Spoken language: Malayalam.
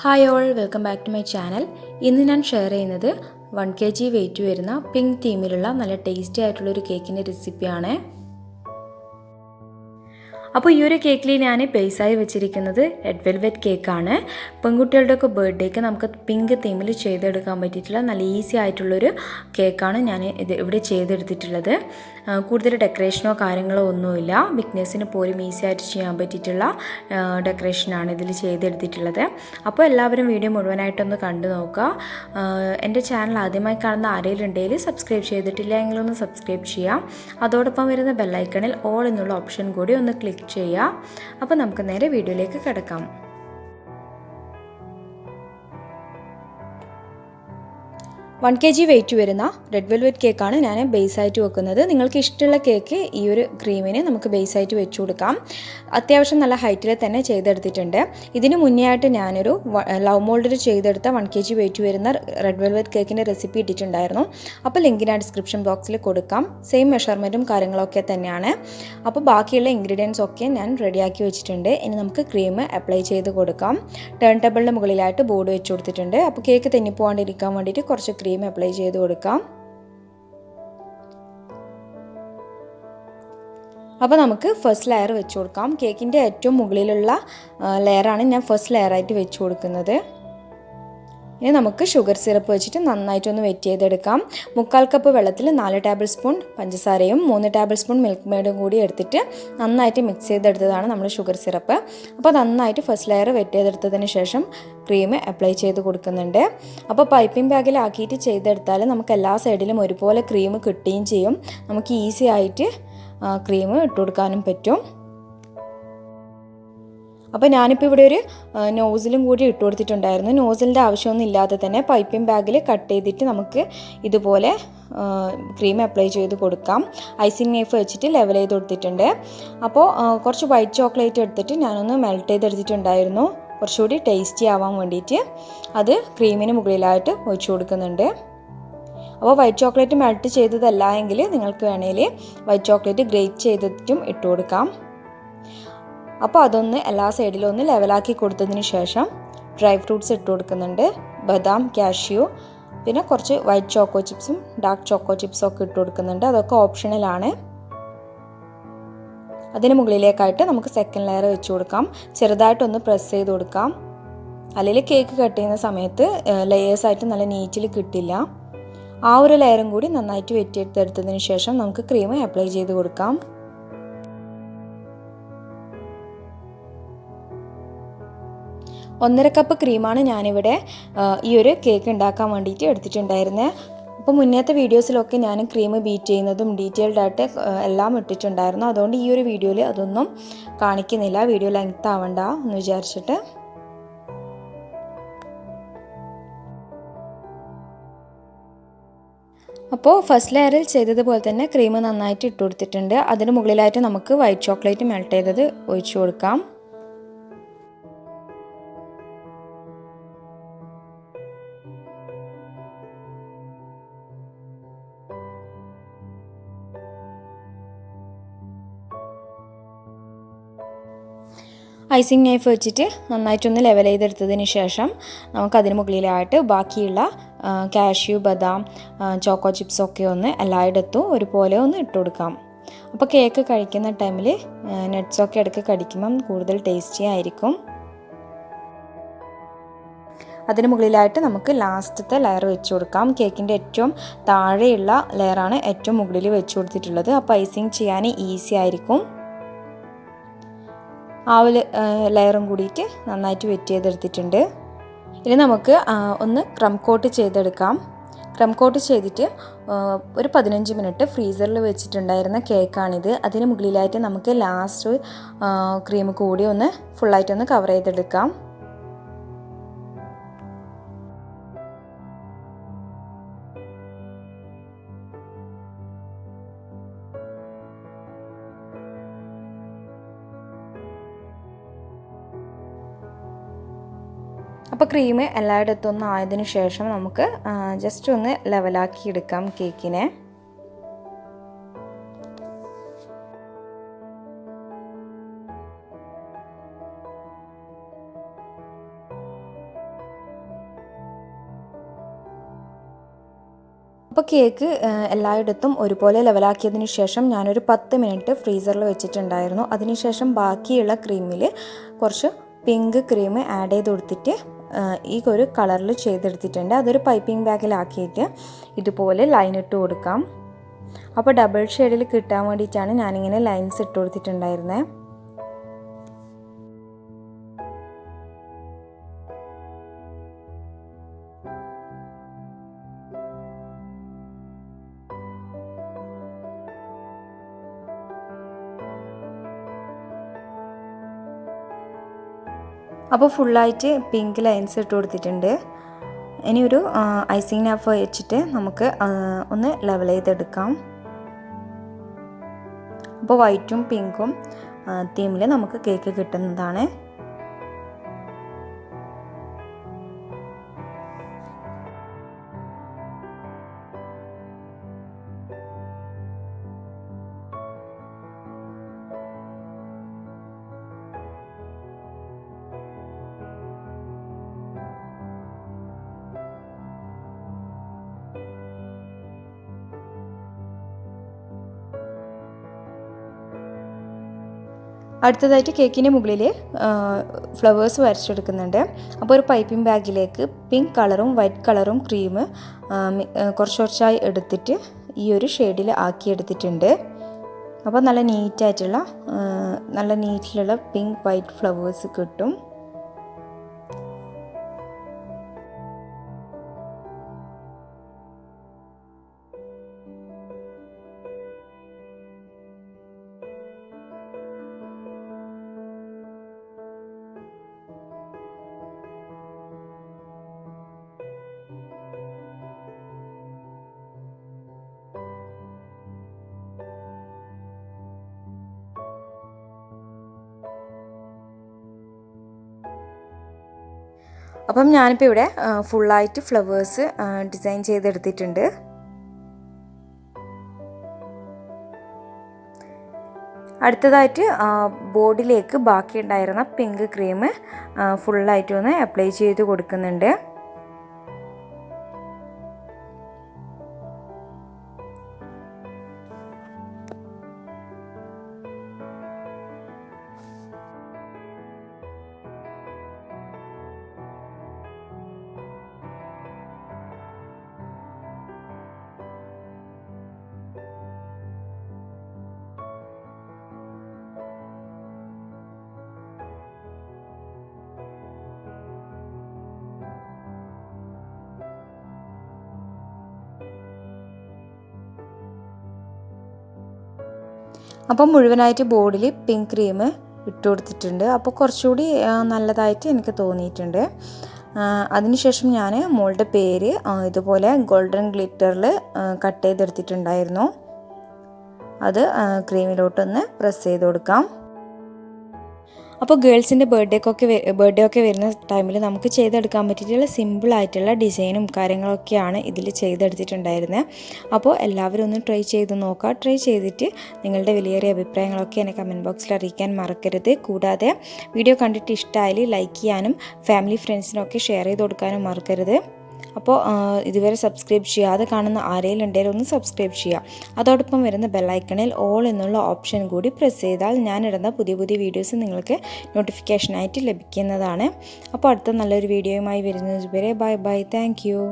Hi all, welcome back to my channel. ഇന്ന് ഞാൻ ഷെയർ ചെയ്യുന്നത് 1 kg വെയിറ്റ് വരുന്ന പിങ്ക് തീമിലുള്ള നല്ല ടേസ്റ്റി ആയിട്ടുള്ള ഒരു കേക്കിൻ്റെ റെസിപ്പിയാണ്. അപ്പോൾ ഈ ഒരു കേക്കിൽ ഞാൻ ബേസായി വെച്ചിരിക്കുന്നത് റെഡ് വെൽവെറ്റ് കേക്കാണ്. പെൺകുട്ടികളുടെയൊക്കെ ബർത്ത്ഡേക്ക് നമുക്ക് പിങ്ക് തീമിൽ ചെയ്തെടുക്കാൻ പറ്റിയിട്ടുള്ള നല്ല ഈസി ആയിട്ടുള്ളൊരു കേക്കാണ് ഞാൻ ഇവിടെ ചെയ്തെടുത്തിട്ടുള്ളത്. കൂടുതൽ ഡെക്കറേഷനോ കാര്യങ്ങളോ ഒന്നുമില്ല. ബിഗ്നേഴ്സിന് പോലും ഈസി ആയിട്ട് ചെയ്യാൻ പറ്റിയിട്ടുള്ള ഡെക്കറേഷനാണ് ഇതിൽ ചെയ്തെടുത്തിട്ടുള്ളത്. അപ്പോൾ എല്ലാവരും വീഡിയോ മുഴുവനായിട്ടൊന്ന് കണ്ടു നോക്കുക. എൻ്റെ ചാനൽ ആദ്യമായി കാണുന്ന ആരെങ്കിലും ഉണ്ടെങ്കിൽ സബ്സ്ക്രൈബ് ചെയ്തിട്ടില്ല എങ്കിലൊന്ന് സബ്സ്ക്രൈബ് ചെയ്യാം. അതോടൊപ്പം വരുന്ന ബെല്ലൈക്കണിൽ ഓൾ എന്നുള്ള ഓപ്ഷൻ കൂടി ഒന്ന് ക്ലിക്ക് ചെയ്യുക. അപ്പോൾ നമുക്ക് നേരെ വീഡിയോയിലേക്ക് കിടക്കാം. 1 kg വെയിറ്റ് വരുന്ന റെഡ് വെൽവെറ്റ് കേക്കാണ് ഞാൻ ബേസായിട്ട് വെക്കുന്നത്. നിങ്ങൾക്ക് ഇഷ്ടമുള്ള കേക്ക് ഈ ഒരു ക്രീമിന് നമുക്ക് ബേസായിട്ട് വെച്ച് കൊടുക്കാം. അത്യാവശ്യം നല്ല ഹൈറ്റിൽ തന്നെ ചെയ്തെടുത്തിട്ടുണ്ട്. ഇതിന് മുന്നേ ആയിട്ട് ഞാനൊരു ലവ് മോൾഡിൽ ചെയ്തെടുത്ത 1 kg വെയിറ്റ് വരുന്ന റെഡ് വെൽവെറ്റ് കേക്കിൻ്റെ റെസിപ്പി ഇട്ടിട്ടുണ്ടായിരുന്നു. അപ്പോൾ ലിങ്ക് ഞാൻ ഡിസ്ക്രിപ്ഷൻ ബോക്സിൽ കൊടുക്കാം. സെയിം മെഷർമെൻറ്റും കാര്യങ്ങളൊക്കെ തന്നെയാണ്. അപ്പോൾ ബാക്കിയുള്ള ഇൻഗ്രീഡിയൻസ് ഒക്കെ ഞാൻ റെഡിയാക്കി വെച്ചിട്ടുണ്ട്. ഇനി നമുക്ക് ക്രീം അപ്ലൈ ചെയ്ത് കൊടുക്കാം. ടേൺ ടേബിളിൻ്റെ മുകളിലായിട്ട് ബോർഡ് വെച്ച് കൊടുത്തിട്ടുണ്ട്. അപ്പോൾ കേക്ക് തെന്നിപ്പോകാണ്ടിരിക്കാൻ വേണ്ടിയിട്ട് കുറച്ച് ക്രീം അപ്ലൈ ചെയ്ത് കൊടുക്കാം. അപ്പോൾ നമുക്ക് ഫസ്റ്റ് ലെയർ വെച്ച് കൊടുക്കാം. കേക്കിൻ്റെ ഏറ്റവും മുകളിലുള്ള ലെയറാണ് ഞാൻ ഫസ്റ്റ് ലെയറായിട്ട് വെച്ച് കൊടുക്കുന്നത്. ഇനി നമുക്ക് ഷുഗർ സിറപ്പ് വെച്ചിട്ട് നന്നായിട്ടൊന്ന് വെറ്റ് ചെയ്തെടുക്കാം. 1/4 കപ്പ് വെള്ളത്തിൽ 4 ടേബിൾ സ്പൂൺ പഞ്ചസാരയും 3 ടേബിൾ സ്പൂൺ മിൽക്ക് മെയ്ഡും കൂടി എടുത്തിട്ട് നന്നായിട്ട് മിക്സ് ചെയ്തെടുത്തതാണ് നമ്മൾ ഷുഗർ സിറപ്പ്. അപ്പോൾ നന്നായിട്ട് ഫസ്റ്റ് ലെയർ വെറ്റ് ചെയ്തെടുത്തതിന് ശേഷം ക്രീം അപ്ലൈ ചെയ്ത് കൊടുക്കുന്നുണ്ട്. അപ്പോൾ പൈപ്പിംഗ് ബാഗിലാക്കിയിട്ട് ചെയ്തെടുത്താൽ നമുക്ക് എല്ലാ സൈഡിലും ഒരുപോലെ ക്രീം കിട്ടുകയും ചെയ്യും. നമുക്ക് ഈസി ആയിട്ട് ക്രീം ഇട്ട് കൊടുക്കാനും പറ്റും. അപ്പോൾ ഞാനിപ്പോൾ ഇവിടെ ഒരു നോസിലും കൂടി ഇട്ട് കൊടുത്തിട്ടുണ്ടായിരുന്നു. നോസിലിൻ്റെ ആവശ്യമൊന്നും ഇല്ലാതെ തന്നെ പൈപ്പിംഗ് ബാഗിൽ കട്ട് ചെയ്തിട്ട് നമുക്ക് ഇതുപോലെ ക്രീം അപ്ലൈ ചെയ്ത് കൊടുക്കാം. ഐസിങ് നൈഫ് വെച്ചിട്ട് ലെവൽ ചെയ്ത് കൊടുത്തിട്ടുണ്ട്. അപ്പോൾ കുറച്ച് വൈറ്റ് ചോക്ലേറ്റ് എടുത്തിട്ട് ഞാനൊന്ന് മെൽറ്റ് ചെയ്തെടുത്തിട്ടുണ്ടായിരുന്നു, കുറച്ചുകൂടി ടേസ്റ്റി ആവാൻ വേണ്ടിയിട്ട്. അത് ക്രീമിന് മുകളിലായിട്ട് ഒഴിച്ചു കൊടുക്കുന്നുണ്ട്. അപ്പോൾ വൈറ്റ് ചോക്ലേറ്റ് മെൽറ്റ് ചെയ്തതല്ല എങ്കിൽ നിങ്ങൾക്ക് വേണമെങ്കിൽ വൈറ്റ് ചോക്ലേറ്റ് ഗ്രേറ്റ് ചെയ്തിട്ടും ഇട്ട് കൊടുക്കാം. അപ്പോൾ അതൊന്ന് എല്ലാ സൈഡിലും ഒന്ന് ലെവലാക്കി കൊടുത്തതിന് ശേഷം ഡ്രൈ ഫ്രൂട്ട്സ് ഇട്ട് കൊടുക്കുന്നുണ്ട്. ബദാം, കാഷ്യൂ, പിന്നെ കുറച്ച് വൈറ്റ് ചോക്കോ ചിപ്സും ഡാർക്ക് ചോക്കോ ചിപ്സും ഒക്കെ ഇട്ട് കൊടുക്കുന്നുണ്ട്. അതൊക്കെ ഓപ്ഷണലാണ്. അതിന് മുകളിലേക്കായിട്ട് നമുക്ക് സെക്കൻഡ് ലെയർ വെച്ച് കൊടുക്കാം. ചെറുതായിട്ടൊന്ന് പ്രസ് ചെയ്ത് കൊടുക്കാം. അല്ലെങ്കിൽ കേക്ക് കട്ട് ചെയ്യുന്ന സമയത്ത് ലെയേഴ്സായിട്ട് നല്ല നീറ്റിൽ കിട്ടില്ല. ആ ഒരു ലെയറും കൂടി നന്നായിട്ട് വെറ്റിയെടുത്തെടുത്തതിന് ശേഷം നമുക്ക് ക്രീം അപ്ലൈ ചെയ്ത് കൊടുക്കാം. 1/2 കപ്പ് ക്രീമാണ് ഞാനിവിടെ ഈ ഒരു കേക്ക് ഉണ്ടാക്കാൻ വേണ്ടിയിട്ട് എടുത്തിട്ടുണ്ടായിരുന്നത്. അപ്പോൾ മുന്നത്തെ വീഡിയോസിലൊക്കെ ഞാൻ ക്രീം ബീറ്റ് ചെയ്യുന്നതും ഡീറ്റെയിൽഡ് ആയിട്ട് എല്ലാം ഇട്ടിട്ടുണ്ടായിരുന്നു. അതുകൊണ്ട് ഈ ഒരു വീഡിയോയിൽ അതൊന്നും കാണിക്കുന്നില്ല, വീഡിയോ ലെങ്ത് ആവണ്ട എന്ന് വിചാരിച്ചിട്ട്. അപ്പോൾ ഫസ്റ്റ് ലെയറിൽ ചെയ്തതുപോലെ തന്നെ ക്രീം നന്നായിട്ട് ഇട്ട് കൊടുത്തിട്ടുണ്ട്. അതിന് മുകളിലായിട്ട് നമുക്ക് വൈറ്റ് ചോക്ലേറ്റ് മെൽറ്റ് ചെയ്തത് ഒഴിച്ചു കൊടുക്കാം. ഐസിങ് നൈഫ് വെച്ചിട്ട് നന്നായിട്ടൊന്ന് ലെവൽ ചെയ്തെടുത്തതിന് ശേഷം നമുക്കതിന് മുകളിലായിട്ട് ബാക്കിയുള്ള കാഷ്യൂ, ബദാം, ചോക്കോ ചിപ്സൊക്കെ ഒന്ന് എല്ലായിടത്തും ഒരുപോലെ ഒന്ന് ഇട്ട് കൊടുക്കാം. അപ്പോൾ കേക്ക് കഴിക്കുന്ന ടൈമിൽ നട്ട്സൊക്കെ ഇടയ്ക്ക് കടിക്കുമ്പം കൂടുതൽ ടേസ്റ്റി ആയിരിക്കും. അതിന് മുകളിലായിട്ട് നമുക്ക് ലാസ്റ്റത്തെ ലെയർ വെച്ച് കൊടുക്കാം. കേക്കിൻ്റെ ഏറ്റവും താഴെയുള്ള ലെയറാണ് ഏറ്റവും മുകളിൽ വെച്ച് കൊടുത്തിട്ടുള്ളത്. അപ്പോൾ ഐസിങ് ചെയ്യാൻ ഈസി ആയിരിക്കും. ആ ഒരു ലെയറും കൂടിയിട്ട് നന്നായിട്ട് വെറ്റ് ചെയ്തെടുത്തിട്ടുണ്ട്. ഇനി നമുക്ക് ഒന്ന് ക്രം കോട്ട് ചെയ്തെടുക്കാം. ക്രം കോട്ട് ചെയ്തിട്ട് ഒരു 15 മിനിറ്റ് ഫ്രീസറിൽ വെച്ചിട്ടുണ്ടായിരുന്ന കേക്കാണിത്. അതിന് മുകളിലായിട്ട് നമുക്ക് ലാസ്റ്റ് ക്രീം കൂടി ഒന്ന് ഫുള്ളായിട്ടൊന്ന് കവർ ചെയ്തെടുക്കാം. അപ്പോൾ ക്രീം എല്ലായിടത്തും ഒന്ന് ആയതിനു ശേഷം നമുക്ക് ജസ്റ്റ് ഒന്ന് ലെവലാക്കി എടുക്കാം കേക്കിനെ. അപ്പോൾ കേക്ക് എല്ലായിടത്തും ഒരുപോലെ ലെവലാക്കിയതിന് ശേഷം ഞാനൊരു 10 മിനിറ്റ് ഫ്രീസറിൽ വെച്ചിട്ടുണ്ടായിരുന്നു. അതിനുശേഷം ബാക്കിയുള്ള ക്രീമിൽ കുറച്ച് പിങ്ക് ക്രീം ആഡ് ചെയ്ത് കൊടുത്തിട്ട് ഈ ഒരു കളറിൽ ചെയ്തെടുത്തിട്ടുണ്ട്. അതൊരു പൈപ്പിംഗ് ബാഗിലാക്കിയിട്ട് ഇതുപോലെ ലൈൻ ഇട്ട് കൊടുക്കാം. അപ്പോൾ ഡബിൾ ഷെയ്ഡിൽ കിട്ടാൻ വേണ്ടിയിട്ടാണ് ഞാനിങ്ങനെ ലൈൻസ് ഇട്ട് കൊടുത്തിട്ടുണ്ടായിരുന്നത്. അപ്പോൾ ഫുള്ളായിട്ട് പിങ്ക് ലൈൻസ് ഇട്ട് കൊടുത്തിട്ടുണ്ട്. ഇനി ഒരു ഐസിങ് നാപ്പ് വെച്ചിട്ട് നമുക്ക് ഒന്ന് ലെവൽ ചെയ്തെടുക്കാം. അപ്പോൾ വൈറ്റും പിങ്കും തീമിൽ നമുക്ക് കേക്ക് കിട്ടുന്നതാണ്. അടുത്തതായിട്ട് കേക്കിൻ്റെ മുകളിൽ ഫ്ലവേഴ്സ് വരച്ചെടുക്കുന്നുണ്ട്. അപ്പോൾ ഒരു പൈപ്പിംഗ് ബാഗിലേക്ക് പിങ്ക് കളറും വൈറ്റ് കളറും ക്രീം കുറച്ച് കുറച്ചായി എടുത്തിട്ട് ഈ ഒരു ഷെയ്ഡിൽ ആക്കിയെടുത്തിട്ടുണ്ട്. അപ്പോൾ നല്ല നീറ്റിലുള്ള പിങ്ക് വൈറ്റ് ഫ്ലവേഴ്സ് കിട്ടും. അപ്പം ഞാനിപ്പോൾ ഇവിടെ ഫുള്ളായിട്ട് ഫ്ലവേഴ്സ് ഡിസൈൻ ചെയ്തെടുത്തിട്ടുണ്ട്. അടുത്തതായിട്ട് ബോർഡിലേക്ക് ബാക്കി ഉണ്ടായിരുന്ന പിങ്ക് ക്രീം ഫുള്ളായിട്ട് ഒന്ന് അപ്ലൈ ചെയ്ത് കൊടുക്കുന്നുണ്ട്. അപ്പം മുഴുവനായിട്ട് ബോർഡിൽ പിങ്ക് ക്രീം ഇട്ട് കൊടുത്തിട്ടുണ്ട്. അപ്പോൾ കുറച്ചുകൂടി നല്ലതായിട്ട് എനിക്ക് തോന്നിയിട്ടുണ്ട്. അതിനുശേഷം ഞാൻ മോളുടെ പേര് ഇതുപോലെ ഗോൾഡൻ ഗ്ലിറ്ററിൽ കട്ട് ചെയ്തെടുത്തിട്ടുണ്ടായിരുന്നു. അത് ക്രീമിലോട്ടൊന്ന് പ്രസ് ചെയ്ത് കൊടുക്കാം. അപ്പോൾ ഗേൾസിൻ്റെ ബർത്ത്ഡേ ഒക്കെ വരുന്ന ടൈമിൽ നമുക്ക് ചെയ്തെടുക്കാൻ പറ്റിയിട്ടുള്ള സിമ്പിളായിട്ടുള്ള ഡിസൈനും കാര്യങ്ങളൊക്കെയാണ് ഇതിൽ ചെയ്തെടുത്തിട്ടുണ്ടായിരുന്നത്. അപ്പോൾ എല്ലാവരും ഒന്ന് ട്രൈ ചെയ്ത് നോക്കുക. ട്രൈ ചെയ്തിട്ട് നിങ്ങളുടെ വിലയേറിയ അഭിപ്രായങ്ങളൊക്കെ എന്നെ കമൻറ്റ് ബോക്സിൽ അറിയിക്കാൻ മറക്കരുത്. കൂടാതെ വീഡിയോ കണ്ടിട്ട് ഇഷ്ടമായാൽ ലൈക്ക് ചെയ്യാനും ഫാമിലി ഫ്രണ്ട്സിനൊക്കെ ഷെയർ ചെയ്ത് കൊടുക്കാനും മറക്കരുത്. അപ്പോൾ ഇതുവരെ സബ്സ്ക്രൈബ് ചെയ്യാതെ കാണുന്ന ആരെങ്കിലും ഉണ്ടെങ്കിൽ ഒന്ന് സബ്സ്ക്രൈബ് ചെയ്യുക. അതോടൊപ്പം വരുന്ന ബെല്ലൈക്കണിൽ ഓൾ എന്നുള്ള ഓപ്ഷൻ കൂടി പ്രസ് ചെയ്താൽ ഞാനിടുന്ന പുതിയ വീഡിയോസ് നിങ്ങൾക്ക് നോട്ടിഫിക്കേഷനായിട്ട് ലഭിക്കുന്നതാണ്. അപ്പോൾ അടുത്ത നല്ലൊരു വീഡിയോയുമായി വരുന്നത് വരെ ബൈ ബൈ. Thank you.